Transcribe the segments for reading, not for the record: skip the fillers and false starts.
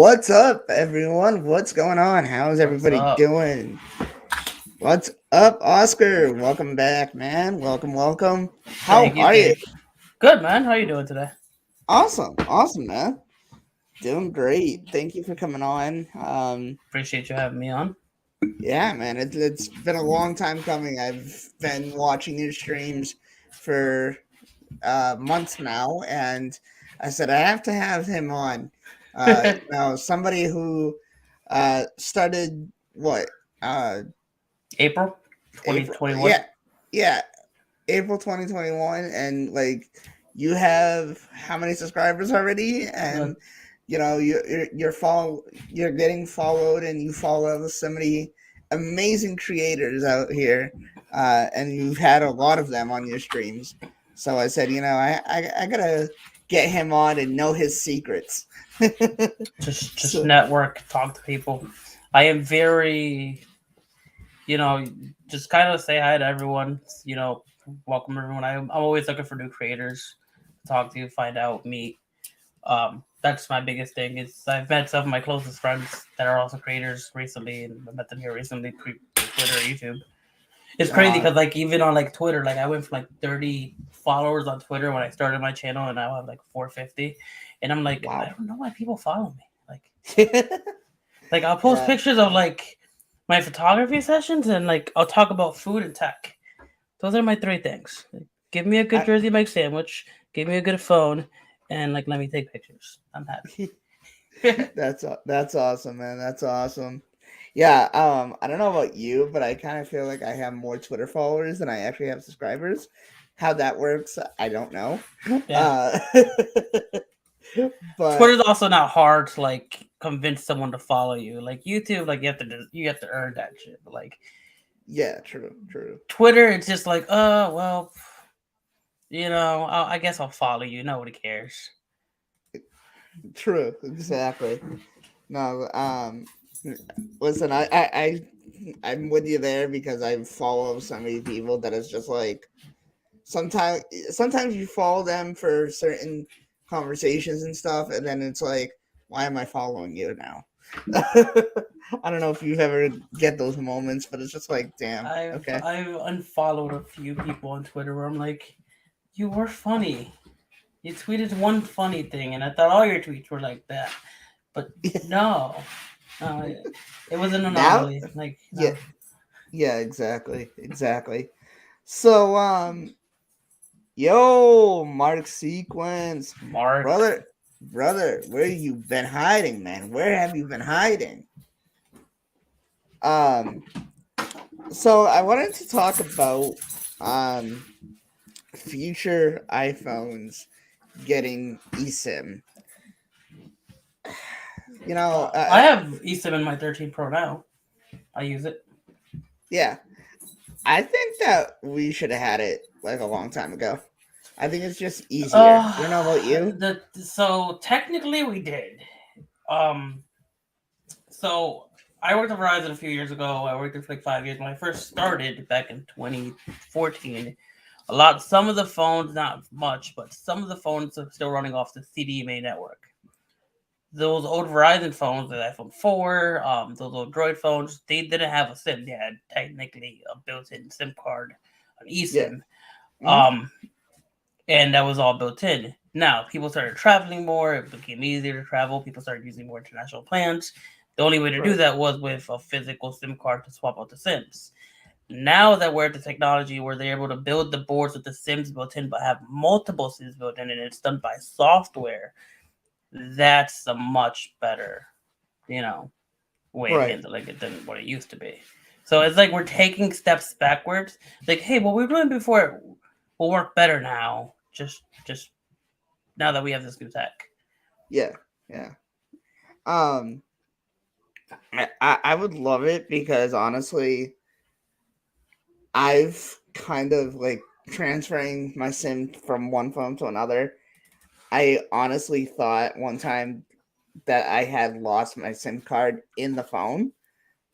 What's up, everyone? What's going on? How's What's everybody up? doing? What's up, Oscar? Welcome back, man. Welcome. How Thank you, are you? thank you. Good, man. How you doing today? Awesome, man. Doing great. Thank you for coming on. Appreciate you having me on. Yeah, man. It's been a long time coming. I've been watching your streams for months now, and I said I have to have him on. Somebody who started what uh April April 2021. yeah April 2021, and like you have how many subscribers already, Uh, and you're getting followed, and you follow so many amazing creators out here, and you've had a lot of them on your streams. So I said, I gotta get him on and know his secrets. just So network, talk to people. I am very, just kind of say hi to everyone. Welcome everyone. I'm always looking for new creators to talk to, find out, meet. That's my biggest thing. Is I've met some of my closest friends that are also creators recently, and I met them here recently, Twitter, YouTube. It's crazy uh, because like even on like Twitter, like I went from like 30 followers on Twitter when I started my channel, and now I have like 450. And I'm like, I wow. don't know why people follow me. Like I'll post Yeah, pictures of like my photography sessions, and like I'll talk about food and tech. Those are my three things. Like, give me a good I, Jersey Mike sandwich, give me a good phone, and like let me take pictures. I'm happy. that's awesome, man. That's awesome. Yeah, I don't know about you, but I kind of feel like I have more Twitter followers than I actually have subscribers. How that works, I don't know. Yeah. Uh, but Twitter's also not hard to like convince someone to follow you. Like YouTube, like you have to earn that shit. But like yeah, true. Twitter, it's just like, well, I guess I'll follow you. Nobody cares. True, exactly. No, listen, I'm with you there because I follow so many people that it's just like sometimes you follow them for certain conversations and stuff, and then it's like, why am I following you now? I don't know if you've ever get those moments, but it's just like, damn, I've okay. I've unfollowed a few people on Twitter where I'm like, you were funny. You tweeted one funny thing, and I thought all your tweets were like that. But no, it was an Now, anomaly. Like, yeah, yeah, exactly. So, yo, Mark Sequence, Mark. brother, where you been hiding, man? Where have you been hiding? Um, so I wanted to talk about um future iPhones getting eSIM. You know, I have eSIM in my 13 Pro now. I use it. yeah, I think that we should have had it like a long time ago. I think it's just easier. I don't know about you. So technically we did. Um, so I worked at Verizon a few years ago. I worked there for like 5 years. When I first started back in 2014, some of the phones, not much, but some of the phones are still running off the CDMA network. Those old Verizon phones, the iPhone 4, those old Droid phones, they didn't have a SIM. They had technically a built-in SIM card, an Yeah. eSIM. Mm-hmm. Um, and that was all built in. Now, people started traveling more. It became easier to travel. People started using more international plans. The only way to do Right. that was with a physical SIM card to swap out the SIMs. Now that we're at the technology where they're able to build the boards with the SIMs built in, but have multiple SIMs built in, and it's done by software, that's a much better, way of Right. handling it than what it used to be. So it's like we're taking steps backwards. Like, hey, what we were doing before will work better now. Just now that we have this new tech. Yeah. Yeah. Um, I would love it because honestly, I've kind of like transferring my SIM from one phone to another. I honestly thought one time that I had lost my SIM card in the phone.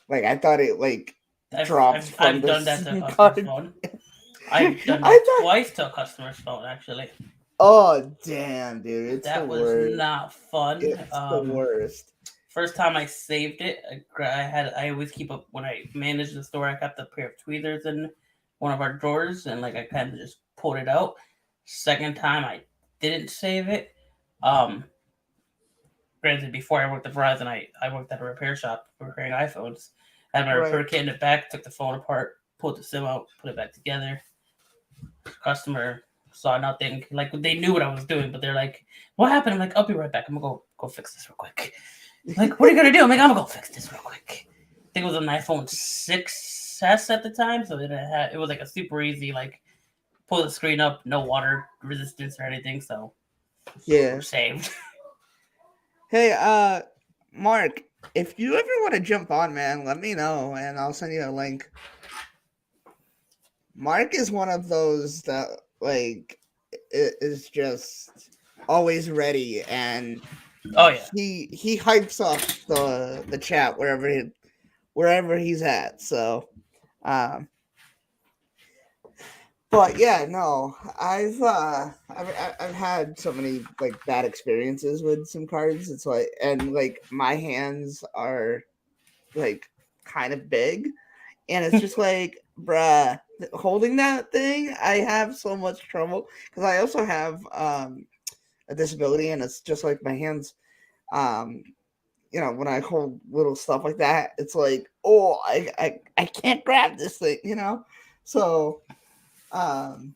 Like I thought it like I've dropped I've, from I've the done that to a SIM customer's card. phone. I've done I that thought, twice to a customer's phone actually. oh damn, dude, it's the That was worst. not fun. It's the worst. First time I saved it, I always keep up when I manage the store. I kept a pair of tweezers in one of our drawers, and like I kind of just pulled it out. Second time I didn't save it. Um, Granted, before I worked at Verizon, I worked at a repair shop repairing iPhones. I had my Right. repair kit in the back, took the phone apart, pulled the SIM out, put it back together. Customer saw nothing. Like they knew what I was doing, but they're like, "What happened?" I'm like, "I'll be right back. I'm gonna go fix this real quick." Like, what are you gonna do? I'm like, "I'm gonna go fix this real quick." I think it was an iPhone 6S at the time, so it was like a super easy like pull the screen up, no water resistance or anything, so Yeah. we're saved. Hey, Mark, if you ever want to jump on, man, let me know and I'll send you a link. Mark is one of those that like is just always ready, and Oh yeah, he hypes up the chat wherever he's at. So, um, but yeah, no, I've had so many like bad experiences with SIM cards. It's like, and like my hands are like kind of big, and it's just like, bruh, holding that thing, I have so much trouble because I also have a disability, and it's just like my hands. Um, when I hold little stuff like that, it's like, oh, I can't grab this thing, So, um,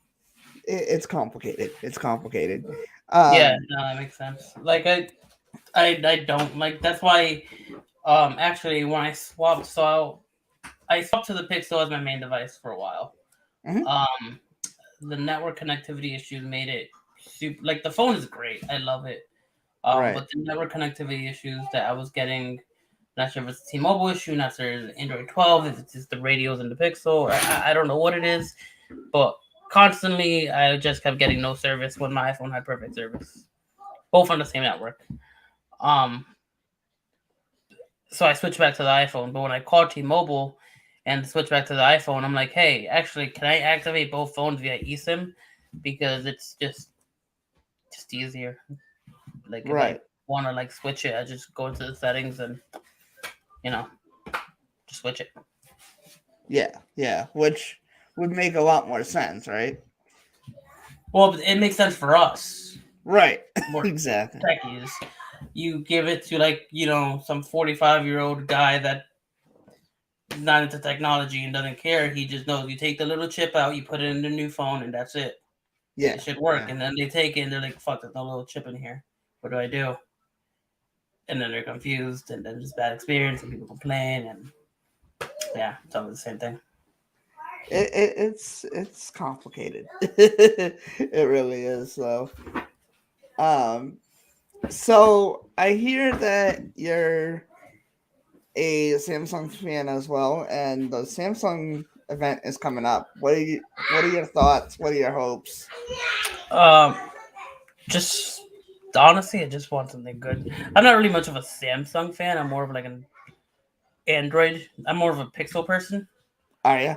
it's complicated. It's complicated. yeah, Um, no, that makes sense. Like I don't like that's why. Actually, when I swapped, I swapped to the Pixel as my main device for a while. mhm, Um, the network connectivity issues made it super. Like the phone is great, I love it. right, But the network connectivity issues that I was getting, not sure if it's a T-Mobile issue, not sure if it's Android 12, if it's just the radios in the Pixel. I don't know what it is, but constantly I just kept getting no service when my iPhone had perfect service, both on the same network. Um, so I switched back to the iPhone. But when I called T-Mobile and switched back to the iPhone, I'm like, hey, actually, can I activate both phones via eSIM? Because it's just easier. Like if I right. want to like switch it, I just go into the settings and you know just switch it. Yeah, yeah, which would make a lot more sense, right? Well, it makes sense for us. Right, More exactly. techies. You give it to like some 45-year-old guy that not into technology and doesn't care. He just knows you take the little chip out, you put it in the new phone, and that's it. Yeah, It should work. yeah, And then they take it and they're like, fuck, there's no little chip in here. What do I do? And then they're confused and then just bad experience and people complain and yeah, it's always the same thing. it's complicated. It really is. Um, so I hear that you're a Samsung fan as well, and the Samsung event is coming up. What are your thoughts? What are your hopes? Um, just honestly, I just want something good. I'm not really much of a Samsung fan. I'm more of like an Android. I'm more of a Pixel person. Are you?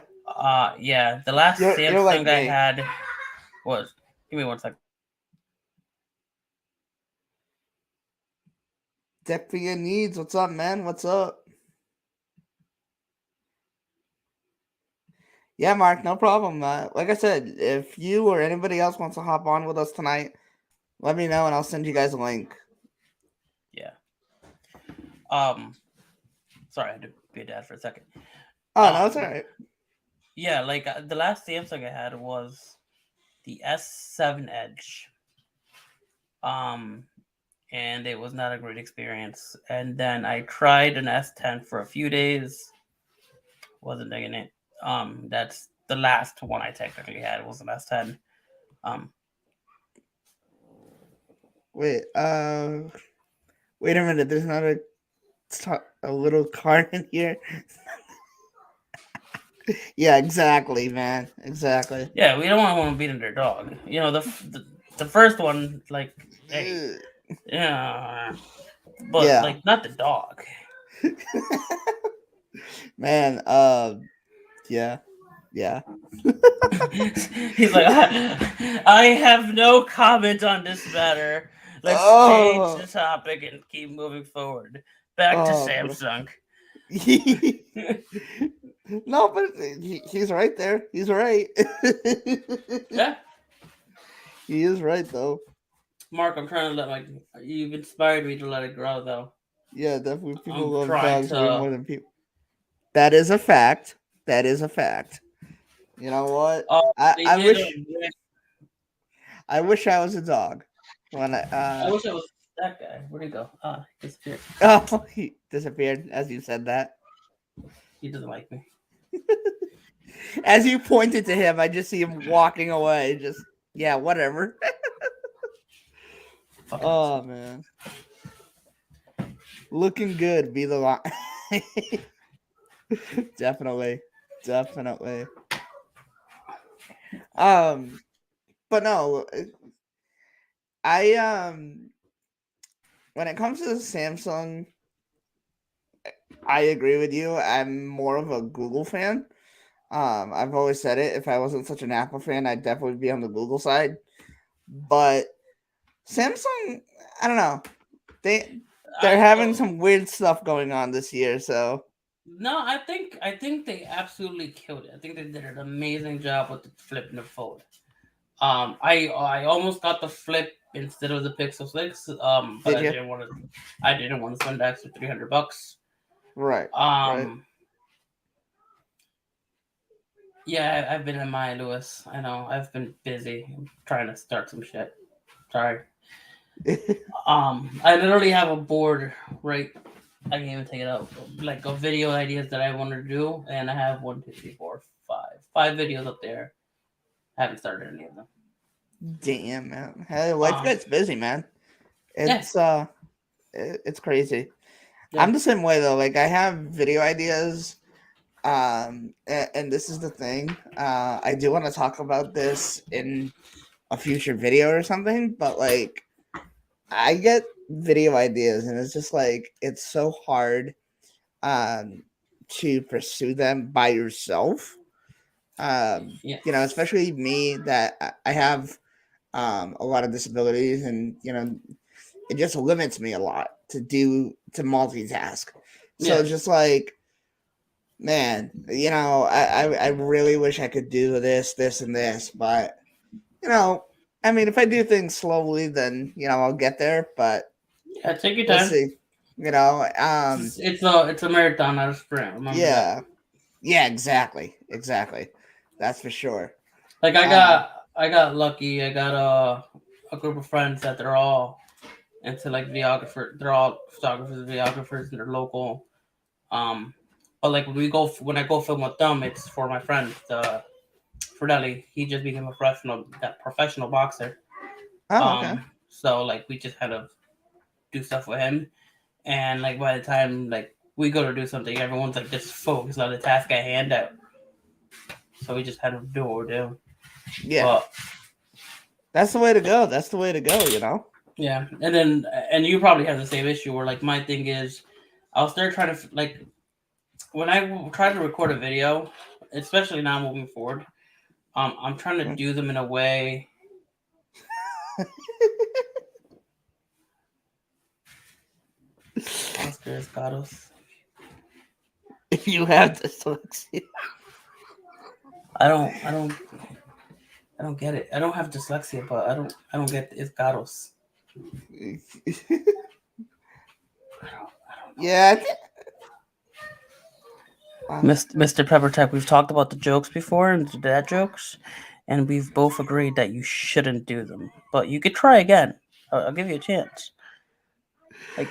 Yeah. The last You're like Samsung I me. had was. Give me one second. Tech for your needs. What's up, man? What's up? Yeah, Mark, no problem. Like I said, if you or anybody else wants to hop on with us tonight, let me know and I'll send you guys a link. Yeah. Um. Sorry, I had to be a dad for a second. Oh no, it's all Um. right. Yeah, like the last Samsung I had was the S7 Edge. Um, and it was not a great experience. And then I tried an S10 for a few days. Wasn't digging it. That's the last one I technically had was an S10. Um, Wait, wait a minute. There's not a little card in here. Yeah, exactly, man. Exactly. yeah, we don't want to beat their dog. The first one, like, hey, Ugh. yeah, but Yeah, like not the dog. man. Yeah, yeah. He's like, I have no comment on this matter. Let's change Oh, the topic and keep moving forward. Back to Bro. Samsung. No, but he's right there. He's right. Yeah, He is right though. Mark, I'm trying to let my. You've inspired me to let it grow, though. Yeah, definitely. People I'm love trying dogs way to. more than people. That is a fact. That is a fact. You know what? Oh, I, they I did. wish I wish I was a dog. When I wish I was that guy. Where'd he go? Ah, he disappeared. oh, he disappeared as you said that. He doesn't like me. As you pointed to him, I just see him walking away. Just yeah, whatever. Fucking Oh asshole. man, looking good. Be the line. Definitely, definitely. Um, but no, I when it comes to Samsung, I agree with you. I'm more of a Google fan. I've always said it. If I wasn't such an Apple fan, I'd definitely be on the Google side. But Samsung, I don't know. They're I having don't. some weird stuff going on this year. So No, I think they absolutely killed it. I think they did an amazing job with the flip and the fold. I almost got the flip instead of the Pixel 6. But did you? I didn't want to spend the extra $300. Right, right. Um, yeah, I've been in my Lewis. I know I've been busy. I'm trying to start some shit. Sorry. I literally have a board right. I can even take it out, like of video ideas that I want to do, and I have 5 videos up there. I haven't started any of them. Damn, man. Hey, life Um, gets busy, man. yeah, It's crazy. yeah, I'm the same way though. Like I have video ideas. And this is the thing. I do want to talk about this in a future video or something, but like I get video ideas and it's just like it's so hard to pursue them by yourself. yes, Especially me that I have a lot of disabilities and it just limits me a lot to multitask. So it's yes, just like man, I really wish I could do this, and this, but I mean, if I do things slowly, then I'll get there. But yeah. Take your we'll time. see. You know, It's a marathon, not a sprint. Remember that. yeah, yeah, exactly. That's for sure. Like Uh, I got lucky. I got a group of friends that they're all into like videographer. They're all photographers, videographers, and they're local. Um, but like when I go film with them, it's for my friend, Fratelli. He just became a professional boxer. oh, okay. So like we just kind of do stuff with him, and like by the time like we go to do something, everyone's like just focused on the task at hand. So we just kind of do what we're doing. Yeah, But that's the way to go. That's the way to go. yeah, and you probably have the same issue where like my thing is, I'll start trying to like when I try to record a video, especially now moving forward. I'm trying to do them in a way. Oscar Escados. If you have dyslexia, I don't get it. I don't have dyslexia, but I don't get Escados. yeah, Mr. Pepper Tech, we've talked about the jokes before and the dad jokes, and we've both agreed that you shouldn't do them. But you could try again. I'll give you a chance. Like,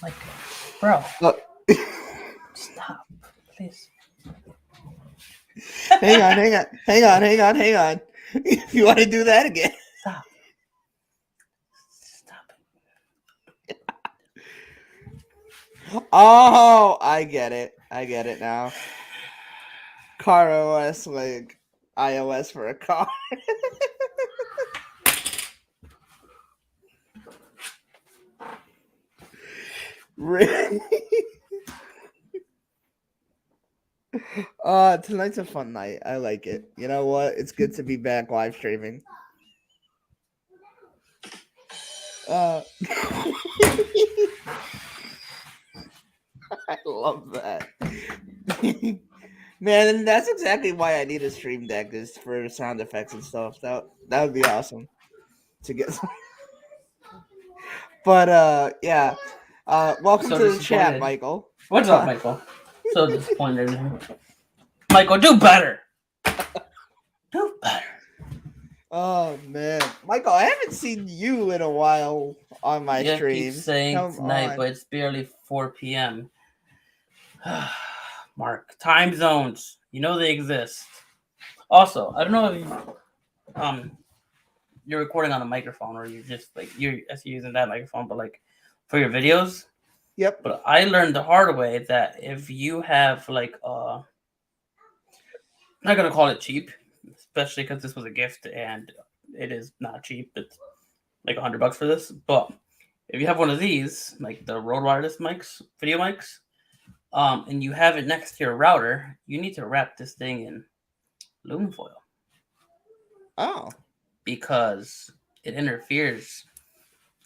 like, bro, Uh, stop, please. hang on. If you want to do that again. Stop. Stop it. Oh, I get it. I get it now. Car OS, like iOS for a car. Really? Tonight's a fun night. I like it. You know what? It's good to be back live streaming. Uh I love that. Man, and that's exactly why I need a stream deck is for sound effects and stuff. That would be awesome to get some. But yeah. Welcome So to the chat, disappointed. Michael. What's up, Michael? So disappointed in him. Michael, do better. Do better. Oh man, Michael, I haven't seen you in a while on my You keep streams. saying Come tonight, on. but it's barely 4 p.m. Mark, time zones. You know they exist. Also, I don't know if you're recording on a microphone or you're just like you're using that microphone, but like for your videos. Yep. But I learned the hard way that if you have like I'm not gonna call it cheap, especially because this was a gift and it is not cheap. It's like $100 for this. But if you have one of these, like the Rode wireless mics, video mics, and you have it next to your router, you need to wrap this thing in aluminum foil Oh. because it interferes.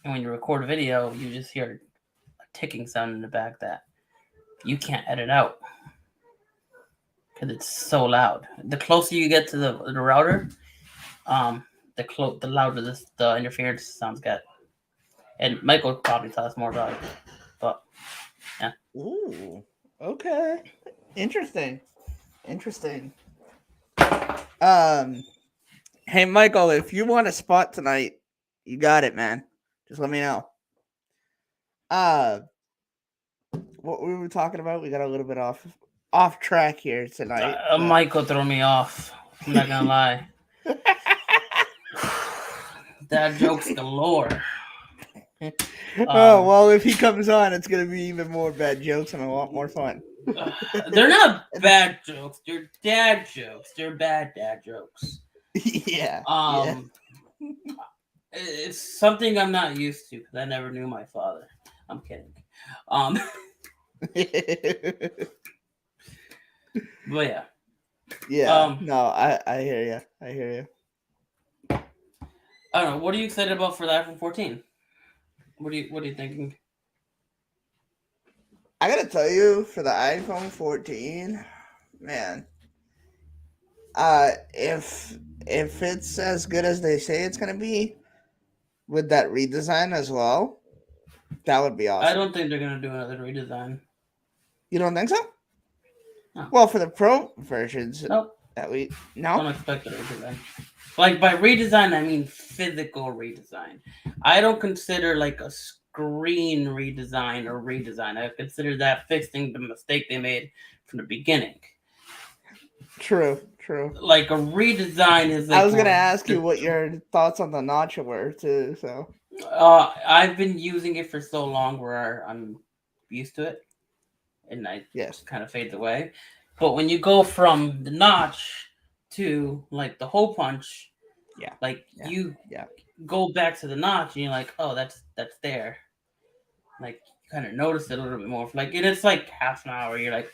And when you record a video, you just hear a ticking sound in the back that you can't edit out because it's so loud. The closer you get to the router, the louder the interference sounds get. And Michael could probably tell us more about it, but yeah. Ooh. Okay. Interesting. Hey Michael, if you want a spot tonight, you got it, man. Just let me know. What we were talking about, we got a little bit off track here tonight. Michael threw me off. I'm not gonna lie. Dad jokes galore. Oh well, if he comes on, it's gonna be even more bad jokes and a lot more fun. They're not bad jokes. They're dad jokes. They're bad dad jokes. Yeah. It's something I'm not used to because I never knew my father. I'm kidding. But yeah. Yeah. No, I hear you. I hear you. I don't know. What are you excited about for the iPhone 14? What are you thinking? I gotta tell you, for the iPhone 14, man, if it's as good as they say it's gonna be, with that redesign as well, that would be awesome. I don't think they're gonna do another redesign. You don't think so? No. Well, for the Pro versions, Nope. No. Don't expect a redesign. Like by redesign, I mean physical redesign. I don't consider like a screen redesign or redesign. I consider that fixing the mistake they made from the beginning. True. Like a redesign is like. I was gonna ask you what your thoughts on the notch were too. So. I've been using it for so long where I'm used to it, and I just kind of fades away. But when you go from the notch to like the hole punch, you go back to the notch and you're like, oh, that's there. Like you kind of notice it a little bit more. Like and it's like half an hour. You're like,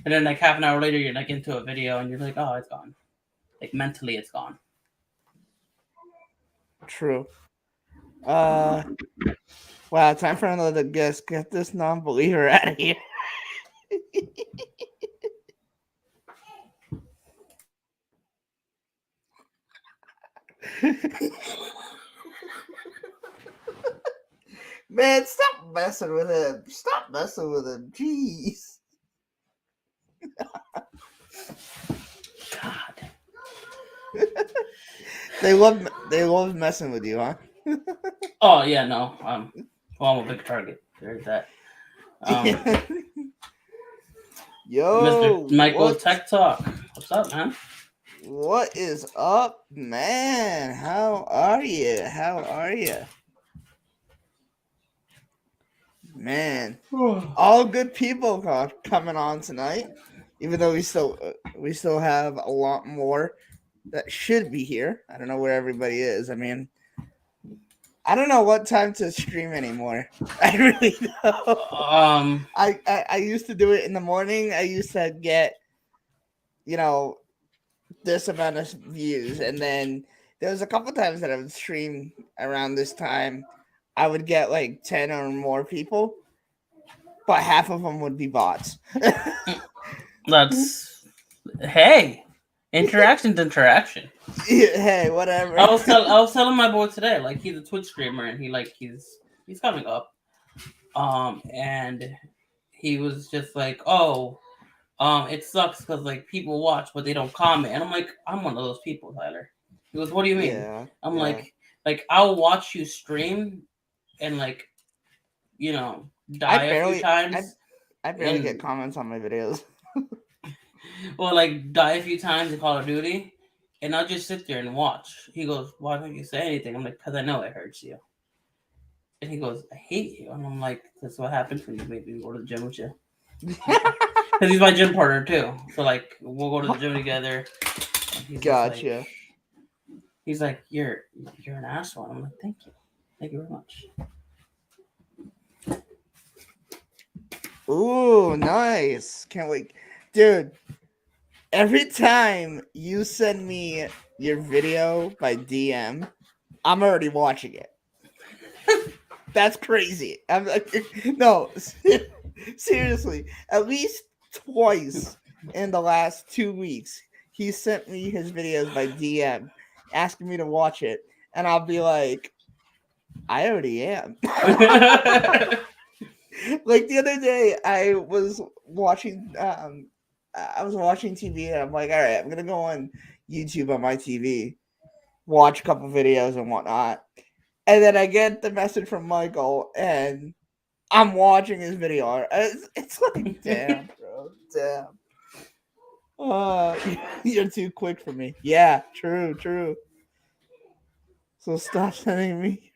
and then like half an hour later, you're like into a video and you're like, oh, it's gone. Like mentally, it's gone. True. Wow, time for another guest. Get this non-believer out of here. Man, stop messing with him. Jeez. God. They love messing with you, huh? Oh yeah, no. Well, I'm a big target. There's that. Yo, Mr. Michael Tech Talk. What's up, man? What is up, man? How are you? Man, all good people coming on tonight. Even though we still have a lot more that should be here. I don't know where everybody is. I mean, I don't know what time to stream anymore. I really don't. I used to do it in the morning. I used to get, this amount of views, and then there was a couple times that I would stream around this time. I would get like 10 or more people, but half of them would be bots. That's hey, interaction's interaction. Hey, whatever. I was telling my boy today, like he's a Twitch streamer and he's coming up. And he was just like, oh, it sucks because like people watch but they don't comment. And I'm like, I'm one of those people, Tyler. He goes, what do you mean? Yeah, I'm yeah. like I'll watch you stream and like, you know, I die a few barely, times I barely get and comments on my videos. well, like die a few times in Call of Duty, and I'll just sit there and watch. He goes, why don't you say anything? I'm like, because I know it hurts you. And he goes, I hate you. And I'm like, that's what happens when you make me go to the gym with you. Because he's my gym partner too. So like we'll go to the gym together. And Gotcha. He's like, you're an asshole. I'm like, thank you very much. Ooh, nice. Can't wait. Dude, every time you send me your video by DM, I'm already watching it. That's crazy. I'm like, no, seriously. At least twice in the last 2 weeks, he sent me his videos by DM, asking me to watch it, and I'll be like, I already am. Like the other day, I was watching TV, and I'm like, all right, I'm gonna go on YouTube on my TV, watch a couple videos and whatnot, and then I get the message from Michael, and I'm watching his video. It's like, damn, bro, damn. You're too quick for me. Yeah, true. So stop sending me.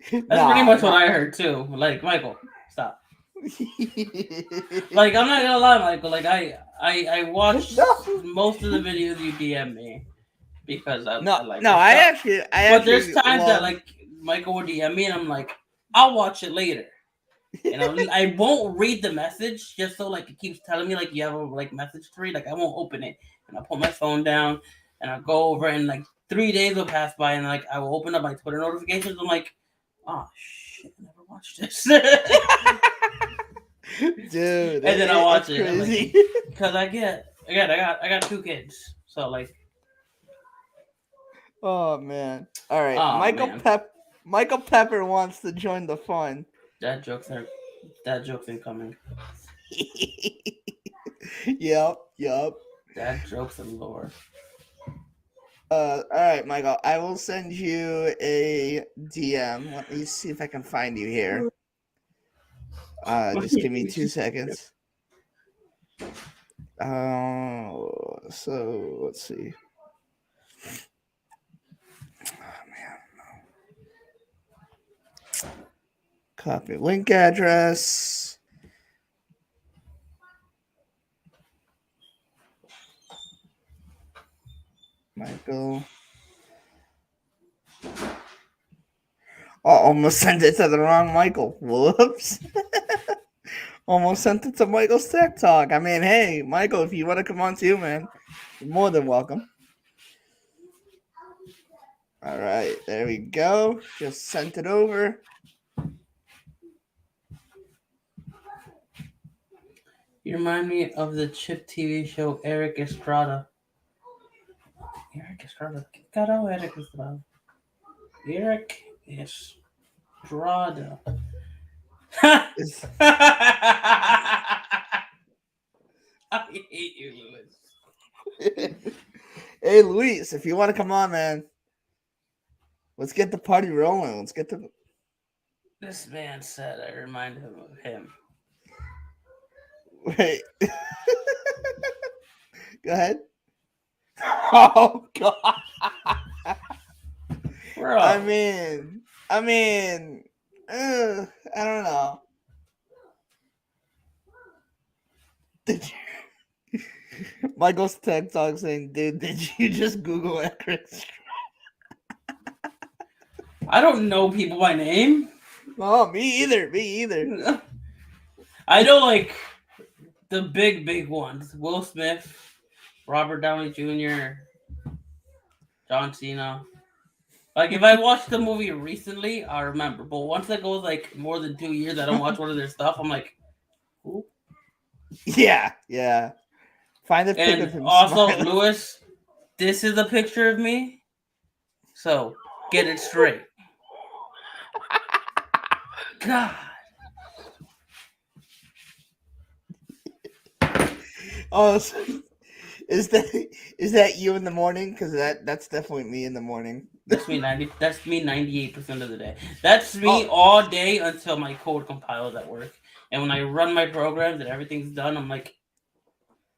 That's pretty much what I heard too. Like, Michael, stop. Like, I'm not gonna lie, Michael. Like, I watched most of the videos you DM me because I like no. your stuff. But there's actually times that love. like Michael would DM me and I'm like, I'll watch it later. And I won't read the message just so like it keeps telling me like you have a like message to read. Like I won't open it and I'll put my phone down and I'll go over and like 3 days will pass by and like I will open up my Twitter notifications. I'm like, oh shit, I never watched this. Dude, and then I watch it crazy. because I got 2 kids, so like. Oh man! All right, Oh man, Michael Pepper wants to join the fun. Dad jokes incoming. Yep. Dad jokes and lore. All right, Michael. I will send you a DM. Let me see if I can find you here. Just give me 2 seconds. So let's see. Oh man. Copy link address. Michael. Oh, almost sent it to the wrong Michael. Whoops. Almost sent it to Michael's Tech Talk. I mean, hey, Michael, if you want to come on too, man, you're more than welcome. All right, there we go. Just sent it over. You remind me of the Chip TV show Eric Estrada. Eric Estrada. Caralho, Eric Estrada. Eric Estrada. I hate you, Louis. Hey, Luis, if you want to come on, man, let's get the party rolling. Let's get the. This man said I remind him of him. Wait. Go ahead. Oh God. Bro. I mean, I don't know. Did you? Michael's Tech Talk saying, "Dude, did you just Google it, Chris?" I don't know people by name. Oh, me either. I know like the big ones: Will Smith, Robert Downey Jr., John Cena. Like if I watched the movie recently, I remember. But once it goes like more than 2 years, I don't watch one of their stuff. I'm like, who? Yeah. Find a pic of And him also, smiling. Lewis, this is a picture of me. So get it straight. God. Oh, is that you in the morning? Because that's definitely me in the morning. That's me 98% of the day. That's me Oh, all day until my code compiles at work. And when I run my programs and everything's done, I'm like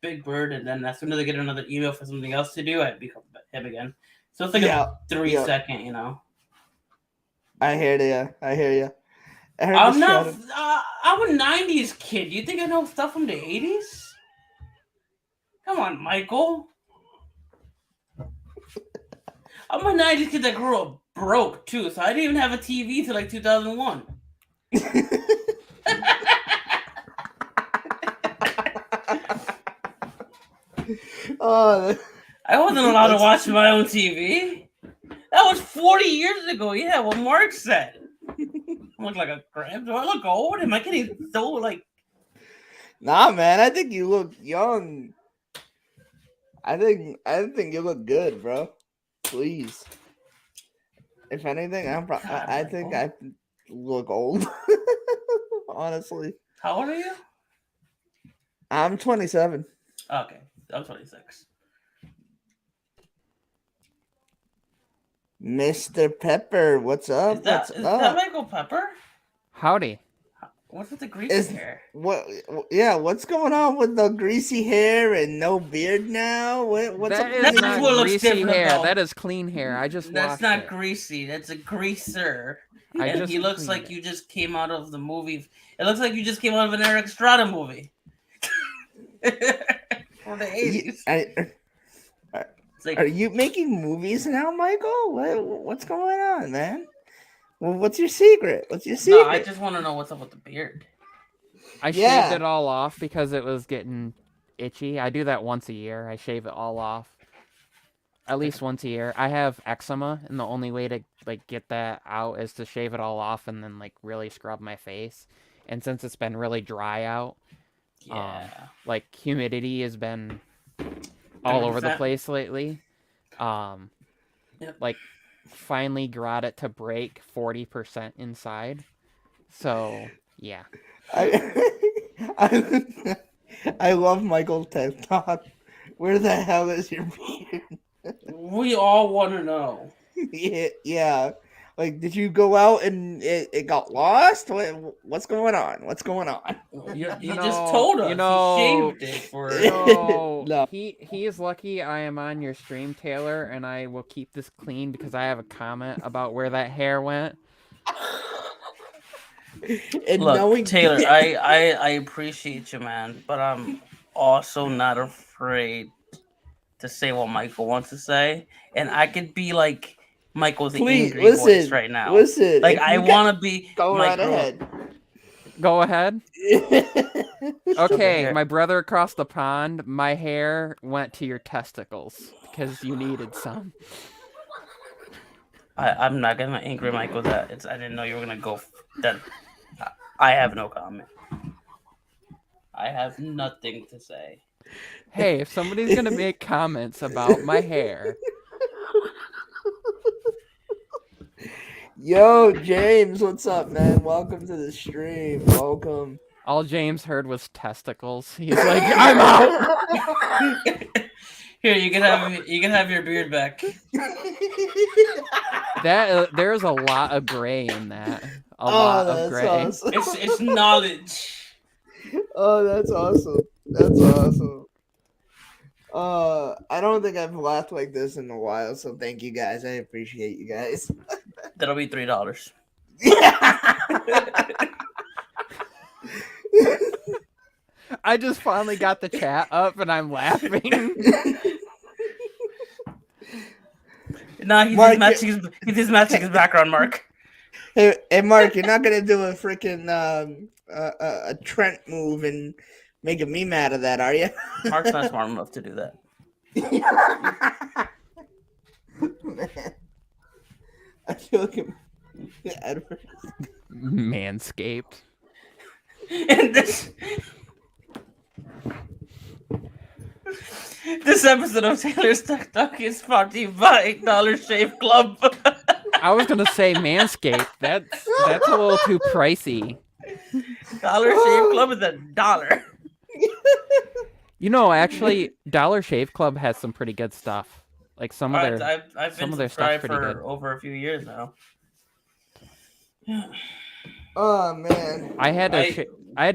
Big Bird, and then as soon as I get another email for something else to do, I become him again. So it's like yeah, a 3 second, you know. I hear you. I heard the I'm not. shadow. I'm a '90s kid. You think I know stuff from the '80s? Come on, Michael. I'm a '90s kid that grew up broke too, so I didn't even have a TV till like 2001. Oh, I wasn't allowed to watch my own TV. That was 40 years ago. Yeah, what Mark said. I look like a crab. Do I look old? Am I getting so like? nah, man. I think you look young. I think you look good, bro. Please. If anything, God, I think I look old. Honestly, how old are you? I'm 27. Okay, I'm 26. Mr. Pepper, what's up? Is that Michael Pepper? Howdy. What's with the greasy hair? What? Yeah, what's going on with the greasy hair and no beard now? What's That up? is That's not what looks greasy different hair. about- That is clean hair. I just That's washed not it. greasy. That's a greaser. I And just he looks cleaned like it. you just came out of the movie. It looks like you just came out of an Eric Estrada movie. From the 80s. It's like, Are you making movies now, Michael? What's going on, man? Well, what's your secret? What's your secret? no, I just want to know what's up with the beard. I shaved it all off because it was getting itchy. I do that once a year. I shave it all off. At least once a year. I have eczema, and the only way to like get that out is to shave it all off and then like really scrub my face. And since it's been really dry out, Yeah. like humidity has been all over the 100%. place lately. Yep. Like finally got it to break 40% inside. So yeah. I love Michael TED Talk. Where the hell is your beard? We all want to know. Yeah. Like, did you go out and it got lost? What's going on? What's going on? You just told us. He shaved it for. No. He is lucky I am on your stream, Taylor, and I will keep this clean because I have a comment about where that hair went. And Look, Taylor, I appreciate you, man, but I'm also not afraid to say what Michael wants to say, and I could be like Michael's angry voice right now. Listen, like I want to be. Go right Michael. ahead. Go ahead. Okay, Okay. my brother across the pond, my hair went to your testicles because you needed some. I'm not gonna angry Michael. I didn't know you were gonna go. That I have no comment. I have nothing to say. Hey, if somebody's gonna make comments about my hair, Yo, James, what's up, man? Welcome to the stream. Welcome. all James heard was testicles. He's like, I'm out. Here, you can have your beard back. That there's a lot of gray in that. A lot of gray. Awesome. It's knowledge. Oh, that's awesome. That's awesome. I don't think I've laughed like this in a while, so thank you guys. I appreciate you guys. That'll be $3. I just finally got the chat up and I'm laughing. Nah, he's Mark, just matching his background, Mark. Hey, Mark, you're not gonna do a freaking a Trent move and making me mad at that, are you? Mark's not smart enough to do that. Man. I feel like Edward. Manscaped. And this episode of Taylor's Tech Talk is brought to you by Dollar Shave Club. I was gonna say Manscaped. That's a little too pricey. Dollar Shave Club is $1. You know, actually, Dollar Shave Club has some pretty good stuff. Like some of their I've been some of their stuff's subscribed pretty for good. over a few years now. Oh man, I had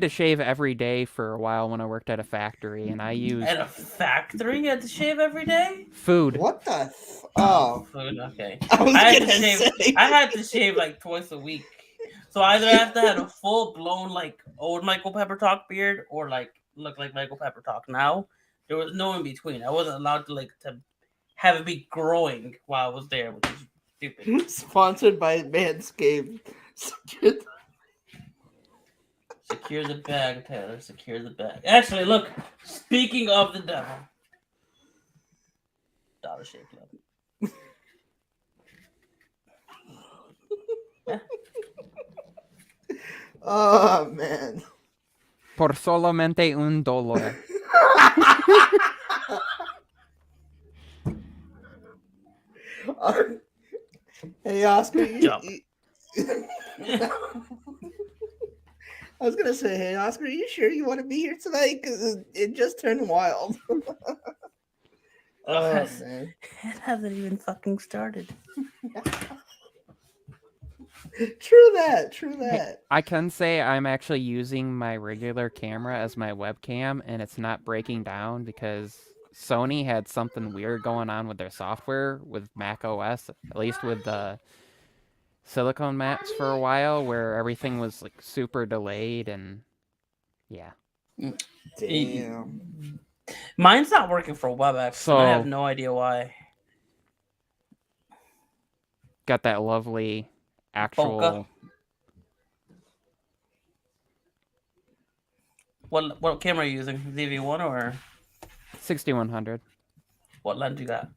to shave every day for a while when I worked at a factory, and I used At a factory, you had to shave every day. food. what the? Oh, Food. Okay. I was I had gonna to shave. say. I had to shave like twice a week. So either I have to have a full blown like old Michael Peppertalk beard, or like look like Michael Peppertalk now. There was no in between. I wasn't allowed to have it be growing while I was there, which is stupid. Sponsored by Manscaped. Secure the bag, Taylor. Secure the bag. Actually, look. Speaking of the devil, Dollar Shave Club. Yeah. Oh man. Por solamente $1. Hey Oscar, Jump. I was gonna say, hey Oscar, are you sure you want to be here tonight? Because it just turned wild. Oh man. It hasn't even fucking started. True that. I can say I'm actually using my regular camera as my webcam, and it's not breaking down because Sony had something weird going on with their software with Mac OS, at least with the silicone maps for a while, where everything was like super delayed, and yeah. Damn. Mine's not working for WebEx, So- and I have no idea why. Got that lovely actual. Bokeh. What camera are you using? ZV-1 or 6100. what lens you got?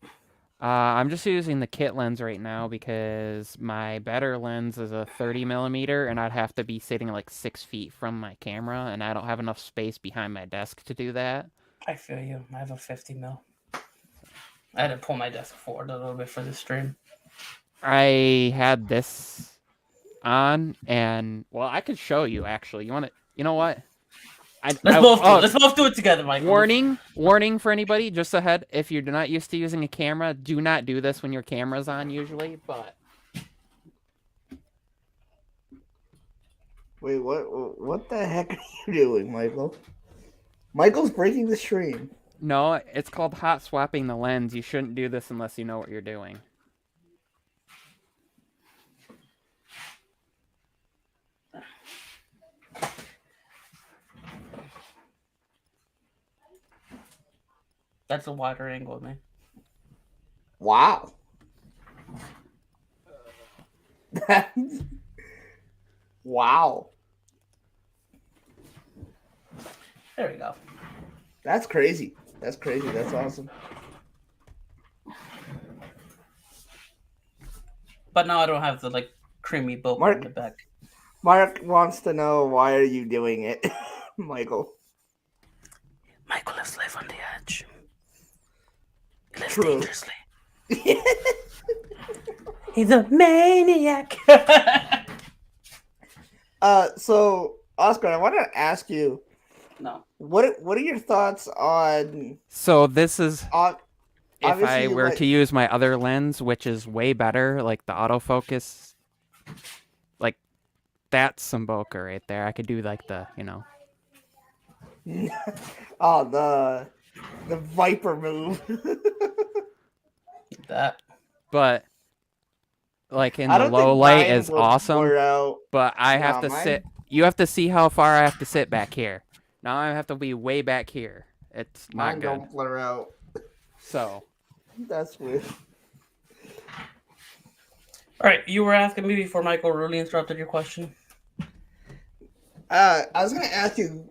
I'm just using the kit lens right now because my better lens is a 30mm, and I'd have to be sitting like 6 feet from my camera, and I don't have enough space behind my desk to do that. I feel you. I have a 50mm. I had to pull my desk forward a little bit for the stream. I had this on, and well, I could show you actually. You want to? You know what? Let's both do it together, Mike. Warning for anybody, just ahead. If you're not used to using a camera, do not do this when your camera's on usually. But Wait, what the heck are you doing, Michael? Michael's breaking the stream. no, it's called hot swapping the lens. You shouldn't do this unless you know what you're doing. That's a wider angle, man. Wow. Wow. There we go. That's crazy. That's awesome. But now I don't have the creamy boat Mark- in the back. Mark wants to know, why are you doing it, Michael? Michael lives life on the edge. He lives True. dangerously. He's a maniac. So Oscar, I want to ask you, No. what are your thoughts on? So this is if I Obviously, were to use my other lens, which is way better, like the autofocus, like that's some bokeh right there. I could do like the, Oh, the Viper move. That. but like in I the don't low think light mine is will awesome. blur out. But I have to mine- sit. You have to see how far I have to sit back here. Now I have to be way back here. It's not Mine good. don't blur out. So That's weird. All right, you were asking me before Michael really interrupted your question. I was gonna ask you.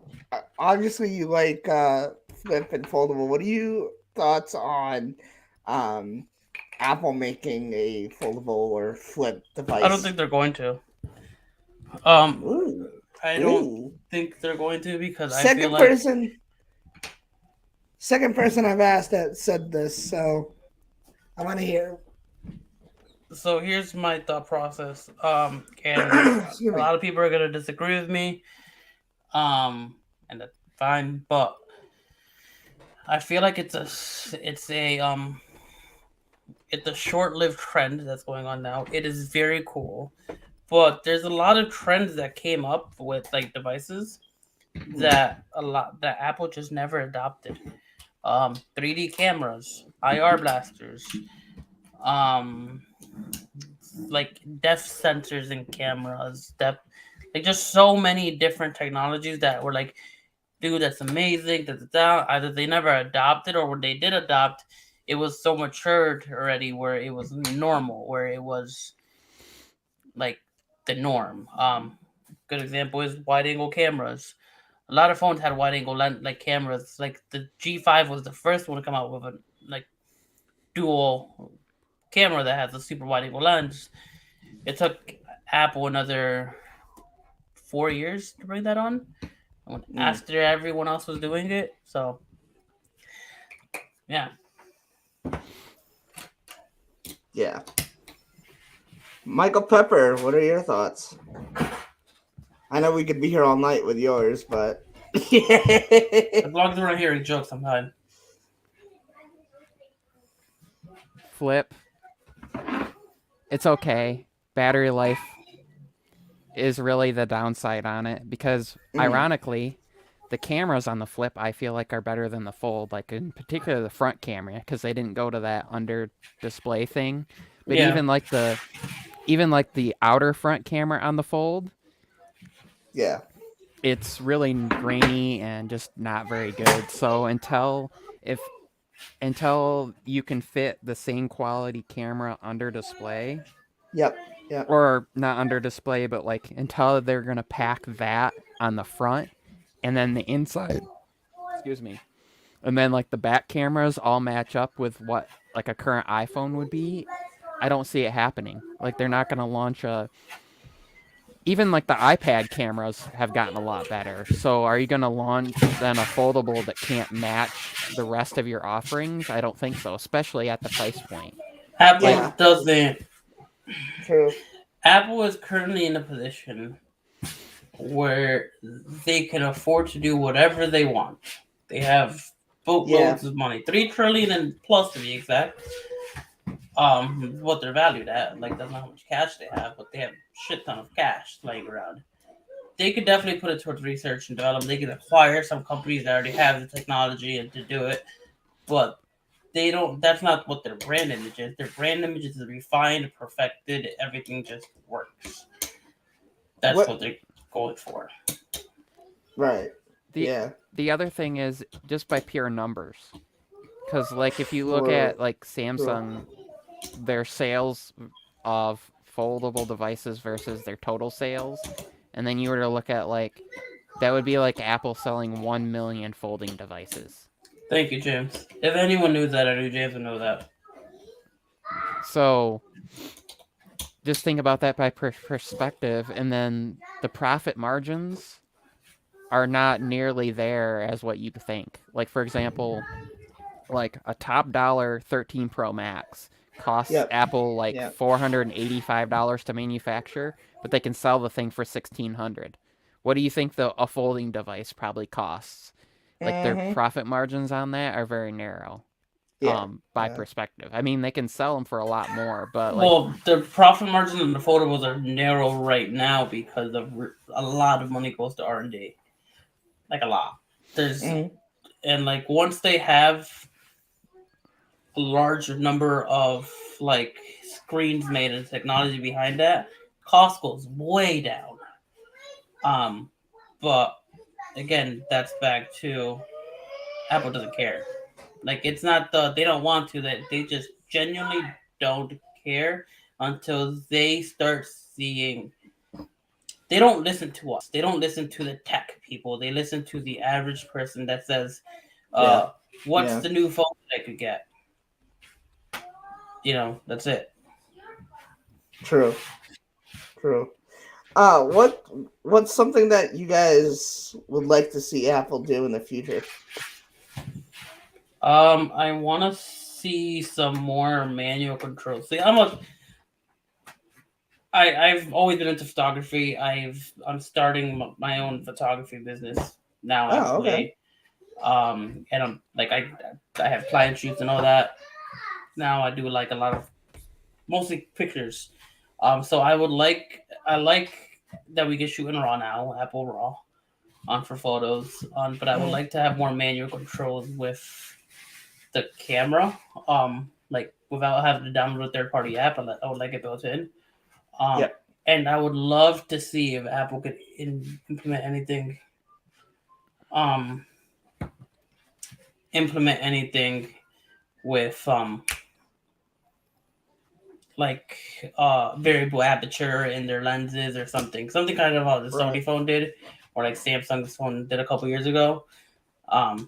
Obviously, you like flip and foldable. What are your thoughts on Apple making a foldable or flip device. I don't think they're going to. Ooh. I don't think they're going to because I feel second person I've asked that said this, so I want to hear. So here's my thought process. And a lot of people are gonna disagree with me. And that's fine, but I feel like it's a short-lived trend that's going on now. It is very cool, but there's a lot of trends that came up with like devices that Apple just never adopted. 3D cameras, IR blasters, like depth sensors in cameras, like just so many different technologies that were like, dude, that's amazing. Either they never adopted, or when they did adopt, it was so matured already where it was normal, where it was like the norm. Good example is wide angle cameras. A lot of phones had wide angle like cameras. Like the G5 was the first one to come out with a like dual camera that has a super wide angle lens. It took Apple another 4 years to bring that on after everyone else was doing it. So yeah. Michael Pepper, what are your thoughts? I know we could be here all night with yours, but as long as we're not hearing jokes sometime. Flip. It's okay. Battery life is really the downside on it because, ironically, the cameras on the Flip I feel like are better than the Fold. Like in particular the front camera, because they didn't go to that under display thing. But even like the outer front camera on the Fold, it's really grainy and just not very good. So until you can fit the same quality camera under display, or not under display, but like until they're gonna pack that on the front, and then the inside, and then like the back cameras all match up with what like a current iPhone would be, I don't see it happening. Like they're not gonna launch even like the iPad cameras have gotten a lot better. So are you going to launch then a foldable that can't match the rest of your offerings? I don't think so, especially at the price point. Apple doesn't. True. Apple is currently in a position where they can afford to do whatever they want. They have boatloads of money, $3 trillion and plus to be exact. What they're valued at, like that's not how much cash they have, but they have a shit ton of cash laying around. They could definitely put it towards research and development. They could acquire some companies that already have the technology and to do it, but they don't. That's not what their brand image is. Their brand image is refined, perfected. Everything just works. That's what they're going for. Right. The other thing is just by pure numbers, because like if you look at like Samsung, their sales of foldable devices versus their total sales, and then you were to look at like that would be like Apple selling 1 million folding devices. Thank you, James. If anyone knew that, I knew James would know that. So just think about that by perspective, and then the profit margins are not nearly there as what you think. Like for example, like a top dollar 13 Pro Max costs Apple like $485 to manufacture, but they can sell the thing for $1,600. What do you think a folding device probably costs? Like their profit margins on that are very narrow. By perspective, I mean they can sell them for a lot more, but like, the profit margins on the foldables are narrow right now because of a lot of money goes to R&D, like a lot. There's and like once they have a large number of like screens made and technology behind that, cost goes way down. But again, that's back to Apple doesn't care. Like it's not they don't want to, that they just genuinely don't care until they start seeing. They don't listen to us. They don't listen to the tech people. They listen to the average person that says, what's the new phone that I could get? that's it. True. What's something that you guys would like to see Apple do in the future? I want to see some more manual control. See, I've always been into photography. I'm starting my own photography business now, Oh, actually. okay. And I'm like I have client shoots and all that. Now I do like a lot of mostly pictures. So I like that we can shoot in RAW now, Apple RAW, on for photos. But I would like to have more manual controls with the camera. Like without having to download a third party app. I would like it built in. Yep. And I would love to see if Apple could implement anything with like variable aperture in their lenses or something kind of how the Sony phone did, or like Samsung's phone did a couple years ago.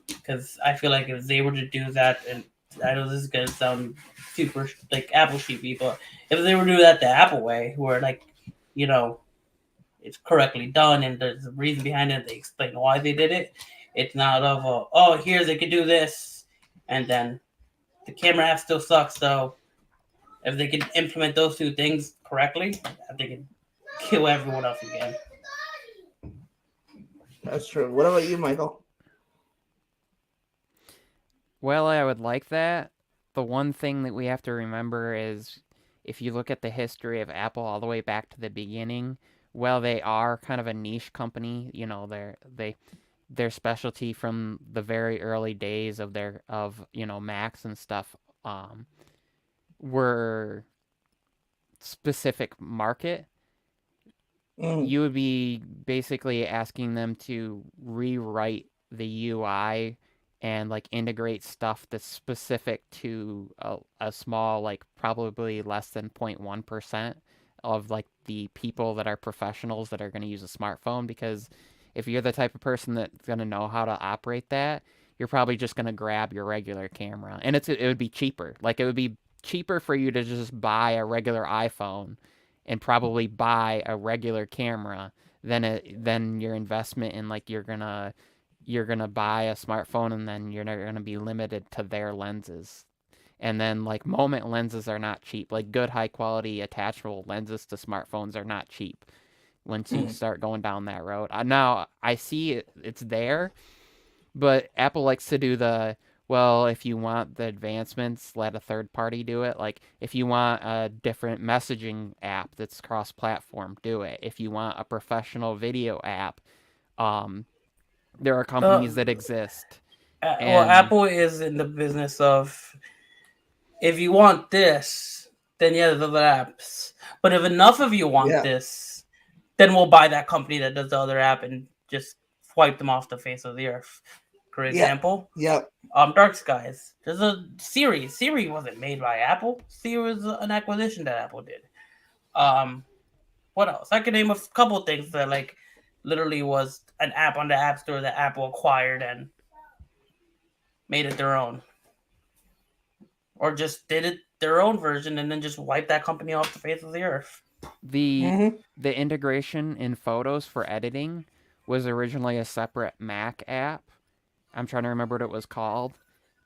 Because I feel like if they were to do that, and I know this is gonna sound super like Apple sheepy, but if they were to do that the Apple way, where like it's correctly done and there's a reason behind it, they explain why they did it. It's not of here they could do this, and then the camera app still sucks. So if they could implement those two things correctly, they could kill everyone else again. That's true. What about you, Michael? Well, I would like that. The one thing that we have to remember is if you look at the history of Apple all the way back to the beginning, well, they are kind of a niche company. Their specialty from the very early days of Macs and stuff were specific market. You would be basically asking them to rewrite the UI and like integrate stuff that's specific to a small, like probably less than 0.1% of like the people that are professionals that are going to use a smartphone. Because if you're the type of person that's going to know how to operate that, you're probably just going to grab your regular camera, and it would be cheaper. Like it would be cheaper for you to just buy a regular iPhone and probably buy a regular camera than your investment in like you're gonna buy a smartphone and then you're not gonna be limited to their lenses. And then like moment lenses are not cheap. Like good high quality attachable lenses to smartphones are not cheap once you start going down that road. Now I see it's there, but Apple likes to do if you want the advancements, let a third party do it. Like, if you want a different messaging app that's cross-platform, do it. If you want a professional video app, there are companies that exist. Apple is in the business of, if you want this, then there's other apps. But if enough of you want this, then we'll buy that company that does the other app and just wipe them off the face of the earth. For example, Dark Skies. There's a Siri. Siri wasn't made by Apple. Siri was an acquisition that Apple did. What else? I could name a couple things that like literally was an app on the App Store that Apple acquired and made it their own, or just did it their own version and then just wiped that company off the face of the earth. The integration in Photos for editing was originally a separate Mac app. I'm trying to remember what it was called.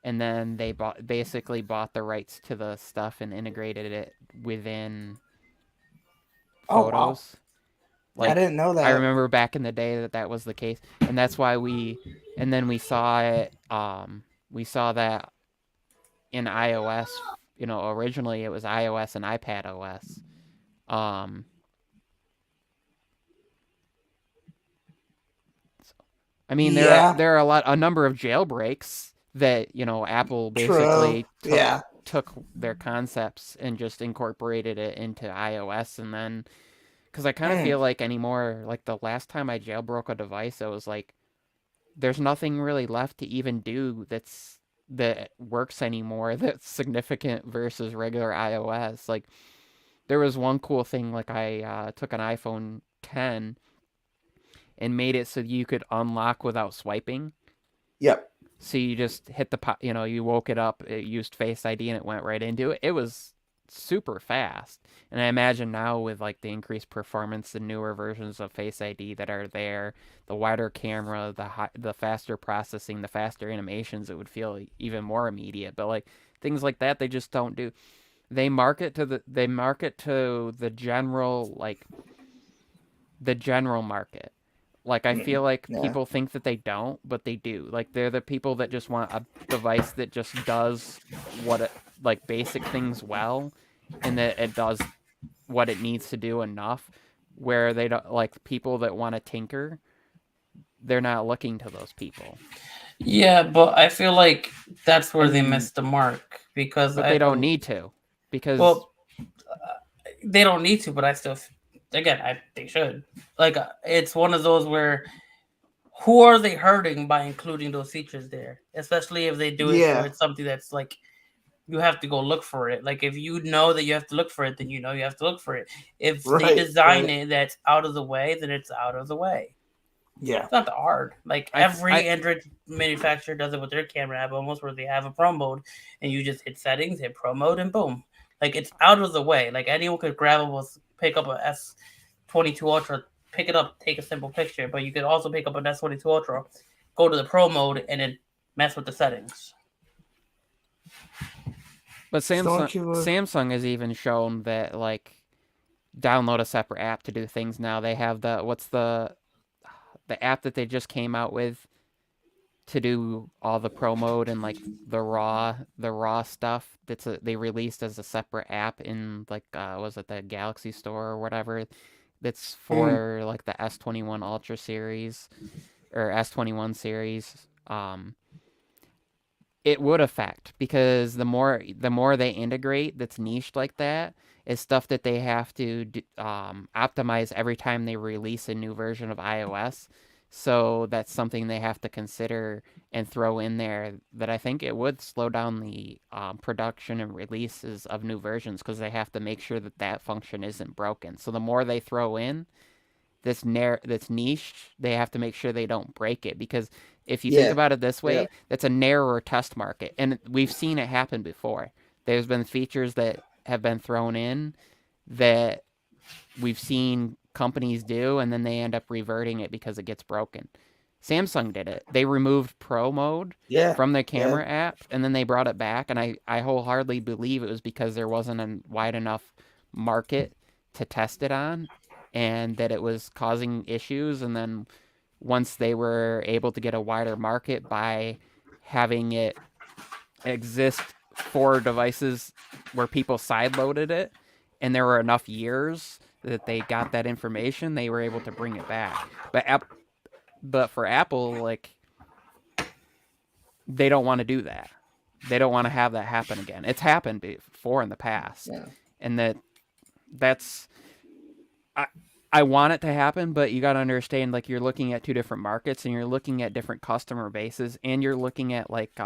And then they basically bought the rights to the stuff and integrated it within Photos. Like, I didn't know that. I remember back in the day that was the case. And that's why we saw it, we saw that in iOS. Originally it was iOS and iPad OS. I mean, there are a number of jailbreaks that Apple basically took their concepts and just incorporated it into iOS, and then because I kind of feel like anymore, like the last time I jailbroke a device, I was like, there's nothing really left to even do that works anymore that's significant versus regular iOS. Like there was one cool thing, like I took an iPhone 10 and made it so you could unlock without swiping. Yep. So you just hit you woke it up, it used Face ID, and it went right into it. It was super fast. And I imagine now with like the increased performance, the newer versions of Face ID that are there, the wider camera, the faster processing, the faster animations, it would feel even more immediate. But like things like that, they just don't do. They market to the general market. Like I feel like Yeah. people think that they don't, but they do. Like they're the people that just want a device that just does what it, like basic things well, and that it does what it needs to do enough. Where they don't like people that want to tinker, they're not looking to those people. Yeah, but I feel like that's where they And- missed the mark because But they don't need to, because well, they don't need to, but I still, again, they should. Like, it's one of those where who are they hurting by including those features there? Especially if they do it Yeah. so it's something that's like you have to go look for it. Like if you know that you have to look for it, then you know you have to look for it. If they design it that's out of the way, then it's out of the way. Yeah. It's not that hard. Like every Android manufacturer does it with their camera app almost, where they have a pro mode and you just hit settings, hit pro mode, and boom. Like it's out of the way. Like anyone could pick up a S22 Ultra, pick it up, take a simple picture, but you could also pick up an S22 Ultra, go to the pro mode, and then mess with the settings. But Samsung has even shown that like download a separate app to do things now. They have the app that they just came out with to do all the pro mode and like the raw stuff they released as a separate app in like was it the Galaxy Store or whatever, that's for like the S21 Ultra series or S21 series. It would affect, because the more they integrate that's niched like that is stuff that they have to optimize every time they release a new version of iOS. So that's something they have to consider and throw in there, that I think it would slow down the production and releases of new versions, because they have to make sure that that function isn't broken. So the more they throw in that's niche, they have to make sure they don't break it, because if you think about it this way, that's a narrower test market, and we've seen it happen before. There's been features that have been thrown in that we've seen companies do, and then they end up reverting it because it gets broken. Samsung did it. They removed Pro mode from their camera app, and then they brought it back, and I wholeheartedly believe it was because there wasn't a wide enough market to test it on, and that it was causing issues. And then once they were able to get a wider market by having it exist for devices where people sideloaded it, and there were enough years that they got that information, they were able to bring it back. But for Apple, like, they don't want to do that. They don't want to have that happen again. It's happened before in the past, and that's I want it to happen, but you got to understand, like, you're looking at two different markets, and you're looking at different customer bases, and you're looking at, like,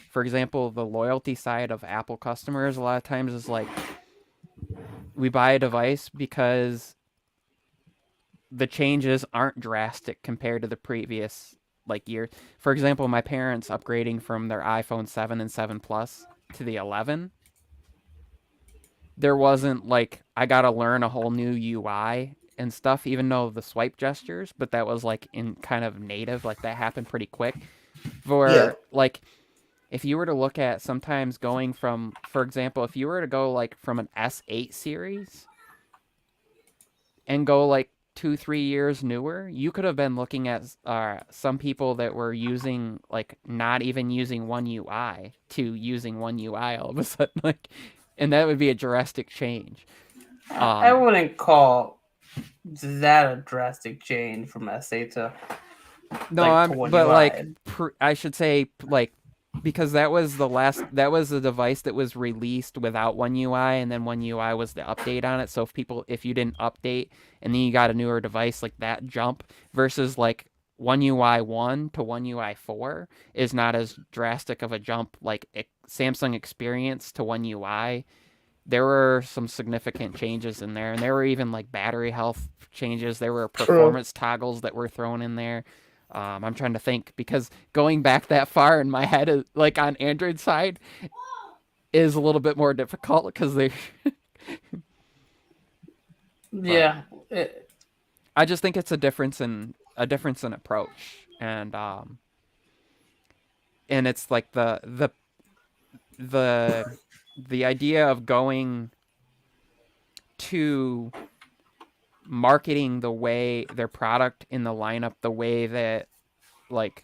for example, the loyalty side of Apple customers a lot of times is, like, we buy a device because the changes aren't drastic compared to the previous, like, year. For example, my parents upgrading from their iPhone 7 and 7 Plus to the 11. There wasn't, like, I got to learn a whole new UI and stuff, even though the swipe gestures, but that was like in kind of native, like that happened pretty quick. Like, if you were to look at sometimes going from, for example, if you were to go like from an S8 series and go like 2-3 years newer, you could have been looking at some people that were using, like, not even using One UI to using One UI all of a sudden, like, and that would be a drastic change. I wouldn't call that a drastic change from S8 to I should say, like, because that was the device that was released without One UI, and then One UI was the update on it. So if you didn't update and then you got a newer device, like, that jump versus like One UI 1 to One UI 4 is not as drastic of a jump. Like Samsung Experience to One UI, there were some significant changes in there, and there were even like battery health changes. There were performance toggles that were thrown in there. I'm trying to think, because going back that far in my head, like on Android side, is a little bit more difficult because they. Yeah. I just think it's a difference in approach, and it's like the idea of going to marketing the way their product in the lineup, the way that like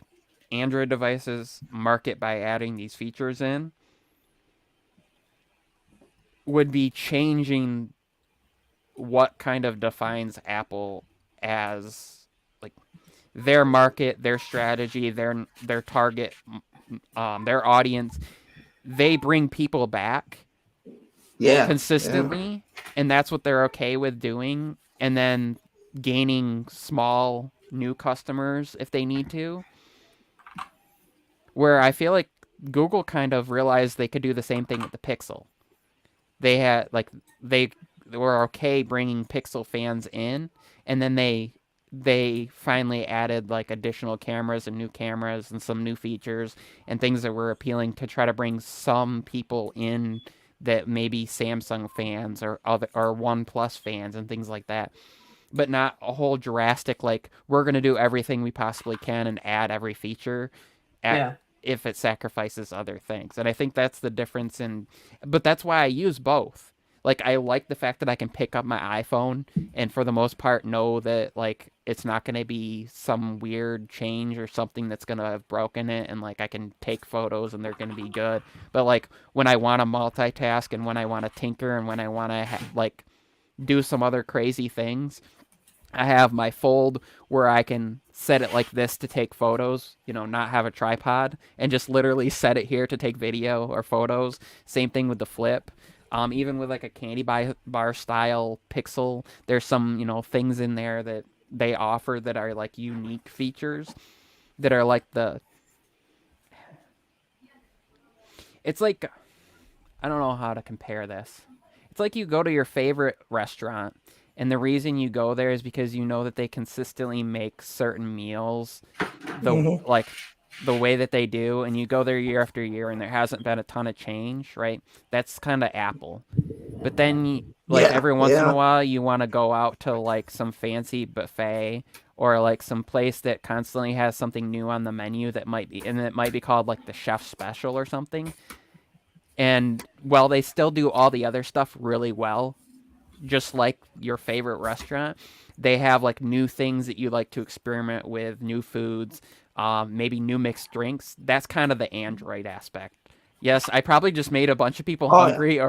Android devices market by adding these features in, would be changing what kind of defines Apple as like their market, their strategy, their target, their audience. They bring people back consistently, and that's what they're okay with doing, and then gaining small new customers if they need to. Where I feel like Google kind of realized they could do the same thing with the Pixel. They had like they were okay bringing Pixel fans in, and then they finally added like additional cameras and new cameras and some new features and things that were appealing to try to bring some people in that maybe Samsung fans or OnePlus fans and things like that, but not a whole drastic like we're gonna do everything we possibly can and add every feature at if it sacrifices other things. And I think that's the difference but that's why I use both. Like I like the fact that I can pick up my iPhone and for the most part know that like it's not going to be some weird change or something that's going to have broken it, and like I can take photos and they're going to be good. But like when I want to multitask and when I want to tinker and when I want to like do some other crazy things, I have my Fold where I can set it like this to take photos, not have a tripod, and just literally set it here to take video or photos. Same thing with the Flip. Even with like a candy bar style Pixel, there's some, things in there that they offer that are like unique features that are like it's like, I don't know how to compare this. It's like you go to your favorite restaurant, and the reason you go there is because you know that they consistently make certain meals like the way that they do, and you go there year after year and there hasn't been a ton of change, right? That's kind of Apple. But then every once in a while you want to go out to like some fancy buffet or like some place that constantly has something new on the menu that might be, and it might be called like the chef special or something. And while they still do all the other stuff really well, just like your favorite restaurant, they have like new things that you like to experiment with, new foods, maybe new mixed drinks. That's kind of the Android aspect. Yes, I probably just made a bunch of people hungry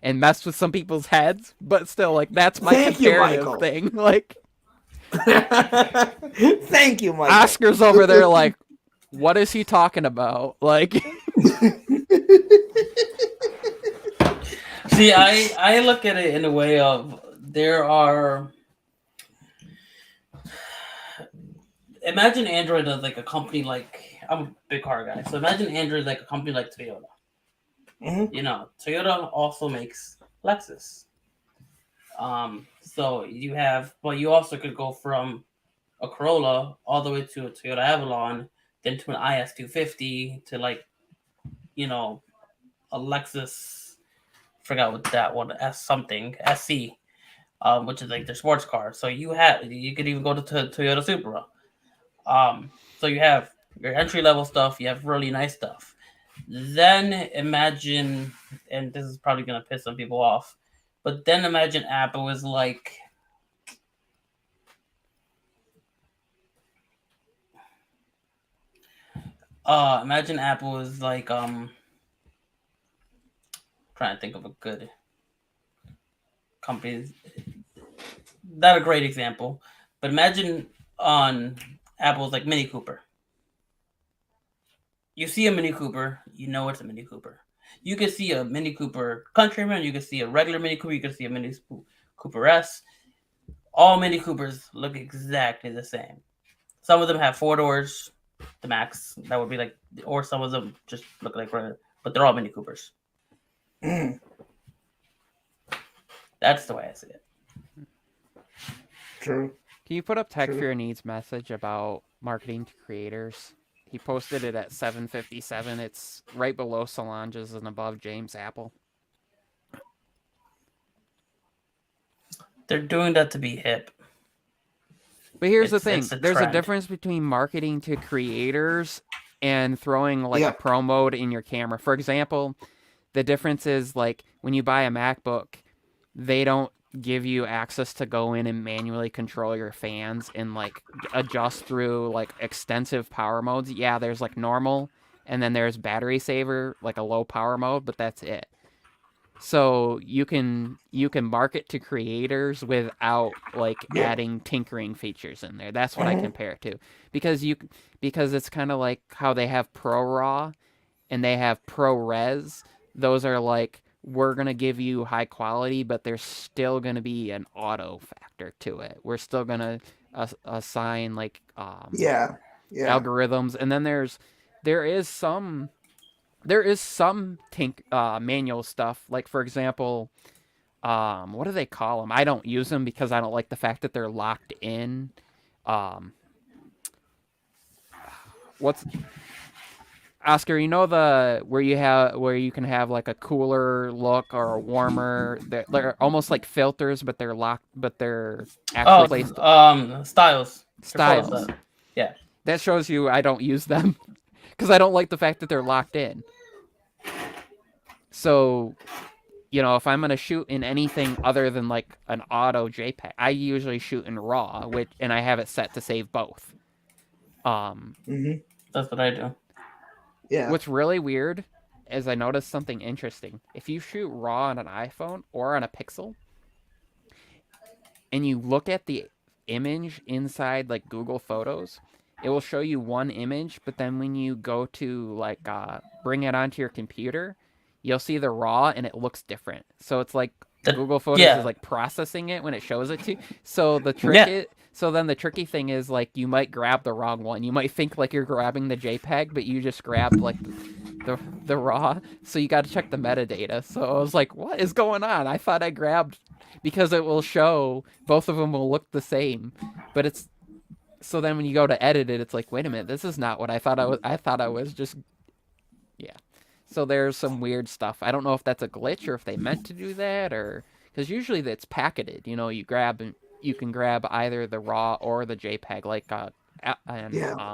and messed with some people's heads, but still, like that's my comparative thing. Like, thank you, Michael. Oscar's over there, like, what is he talking about? Like, see, I look at it in a way of imagine Android as like a company like, I'm a big car guy, so imagine Android like a company like Toyota. Toyota also makes Lexus. So you have, but you also could go from a Corolla all the way to a Toyota Avalon, then to an IS250 to like, a Lexus. Forgot what that one SC, which is like their sports car. So you could even go to Toyota Supra. So you have your entry level stuff. You have really nice stuff. Then imagine, and this is probably gonna piss some people off, but then imagine Apple is like, imagine Apple is like, trying to think of a good company. Not a great example, but imagine on Apple's like Mini Cooper. You see a Mini Cooper, you know it's a Mini Cooper. You can see a Mini Cooper Countryman, you can see a regular Mini Cooper, you can see a Mini Cooper S. All Mini Coopers look exactly the same. Some of them have 4 doors, the max. That would be like, or some of them just look like regular, but they're all Mini Coopers. That's the way I see it. True. Can you put up Tech for Your Needs message about marketing to creators He posted it at 7:57. It's right below Solange's and above James Apple. They're doing that to be hip. But here's the thing. There's a difference between marketing to creators and throwing like a pro mode in your camera. For example, the difference is like when you buy a MacBook, they don't give you access to go in and manually control your fans and like adjust through like extensive power modes. Yeah, there's like normal and then there's battery saver, like a low power mode, but that's it. So you can market to creators without like adding tinkering features in there. That's what I compare it to. Because it's kind of like how they have Pro Raw and they have Pro Res. Those are like, we're going to give you high quality, but there's still going to be an auto factor to it. We're still going to assign like algorithms. And then there is some manual stuff. Like, for example, what do they call them? I don't use them because I don't like the fact that they're locked in. What's... Oscar, you know where you can have like a cooler look or a warmer. They're almost like filters, but they're locked. But they're actually styles. Styles. Yeah, that shows you I don't use them because I don't like the fact that they're locked in. So, you know, if I'm gonna shoot in anything other than like an auto JPEG, I usually shoot in RAW, and I have it set to save both. That's what I do. Yeah. What's really weird is I noticed something interesting. If you shoot RAW on an iPhone or on a Pixel, and you look at the image inside like Google Photos, it will show you one image, but then when you go to like bring it onto your computer, you'll see the RAW and it looks different. So it's like Google Photos is like processing it when it shows it to you. So the trick so then the tricky thing is like you might grab the wrong one. You might think like you're grabbing the JPEG, but you just grabbed like the RAW. So you got to check the metadata. So I was like, what is going on? I thought I grabbed, because it will show both of them will look the same, but it's... So then when you go to edit it, it's like, wait a minute, this is not what I thought I was. I thought I was just... Yeah. So there's some weird stuff. I don't know if that's a glitch or if they meant to do that, or... Because usually it's packeted. You know, you can grab either the RAW or the JPEG, like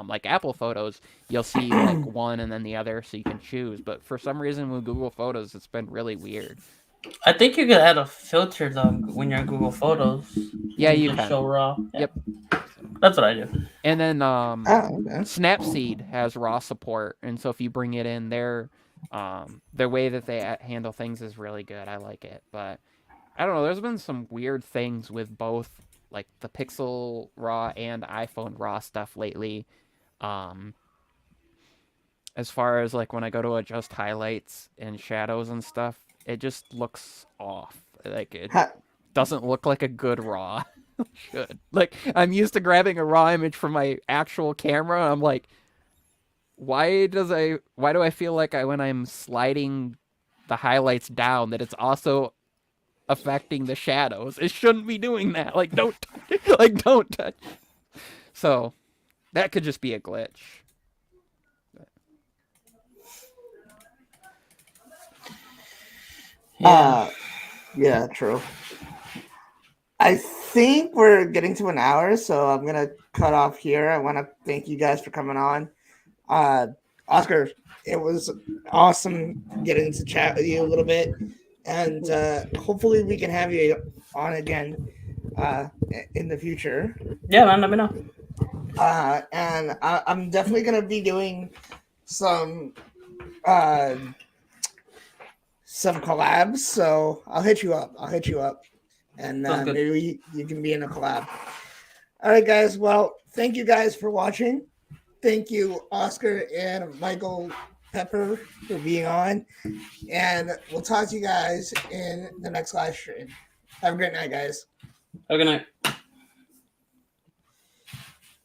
like Apple Photos, you'll see like one and then the other, so you can choose. But for some reason with Google Photos, it's been really weird. I think you could add a filter though when you're in Google Photos. Yeah, you can. Show RAW. Yeah. Yep. That's what I do. And then Snapseed has RAW support, and so if you bring it in, their way that they handle things is really good. I like it, but I don't know. There's been some weird things with both, like the Pixel RAW and iPhone RAW stuff lately. As far as like when I go to adjust highlights and shadows and stuff, it just looks off. Like it doesn't look like a good RAW should. Like, I'm used to grabbing a RAW image from my actual camera, and I'm like, why do I feel like when I'm sliding the highlights down that it's also affecting the shadows? It shouldn't be doing that. Like, don't touch. So that could just be a glitch. Yeah, true. I think we're getting to an hour, so I'm gonna cut off here. I want to thank you guys for coming on. Oscar, it was awesome getting to chat with you a little bit, and hopefully we can have you on again in the future. Yeah, man, let me know. And I'm definitely gonna be doing some collabs, so I'll hit you up. And maybe you can be in a collab. All right, guys. Well, thank you guys for watching. Thank you, Oscar and Michael Pepper, for being on. And we'll talk to you guys in the next live stream. Have a great night, guys. Have a good night.